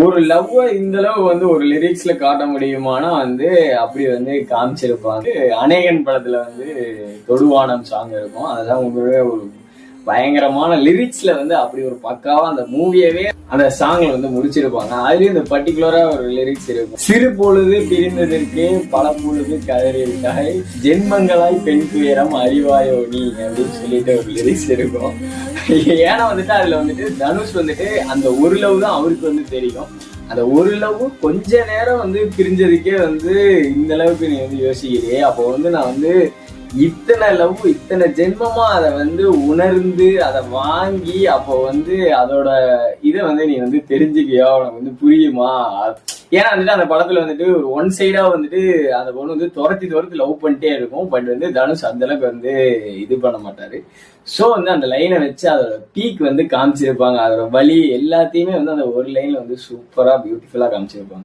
ஒரு லவ் இந்த அளவு வந்து ஒரு லிரிக்ஸ்ல காட்ட முடியுமானா வந்து அப்படி வந்து காமிச்சிருப்பாங்க. அநேகன் படத்துல வந்து தொடுவானம் சாங் இருக்கும். அதெல்லாம் உங்களுடைய ஒரு பயங்கரமான லிரிக்ஸ்ல வந்து அப்படி ஒரு பக்காவா அந்த மூவியவே அந்த சாங்ல வந்து முடிச்சிருப்பாங்க. அதுலயும் இந்த பர்டிகுலரா ஒரு லிரிக்ஸ் இருக்கும். சிறு பொழுது பிரிந்ததற்கே பல பொழுது கதறியிருக்காய், ஜென்மங்களாய் பெண் துயரம் அறிவாயோ நீ அப்படின்னு சொல்லிட்டு ஒரு லிரிக்ஸ் இருக்கும். ஏன்னா வந்துட்டு அதுல வந்துட்டு தனுஷ் வந்துட்டு அந்த ஒரு லவ் தான் அவருக்கு வந்து தெரியும். அந்த ஒரு லவ் கொஞ்ச நேரம் வந்து பிரிஞ்சதுக்கே வந்து இந்த அளவுக்கு நீ வந்து யோசிக்கிறியே, அப்போ வந்து நான் வந்து இத்தனை லவ் இத்தனை ஜென்மமா அதை வந்து உணர்ந்து அதை வாங்கி அப்போ வந்து அதோட இதை வந்து நீ வந்து தெரிஞ்சுக்கியா, உனக்கு வந்து புரியுமா? ஏன்னா வந்துட்டு அந்த படத்துல வந்துட்டு ஒரு ஒன் சைடா வந்துட்டு அந்த பொண்ணு வந்து துரத்தி லவ் பண்ணிட்டே இருக்கும். பட் வந்து தனுஷ் அந்த அளவுக்கு வந்து இது பண்ண மாட்டாரு. ஸோ வந்து அந்த லைனை வச்சு அதோட பீக் வந்து காமிச்சிருப்பாங்க. அதோட வலி எல்லாத்தையுமே வந்து அந்த ஒரு லைன்ல வந்து சூப்பரா பியூட்டிஃபுல்லா காமிச்சிருப்பாங்க.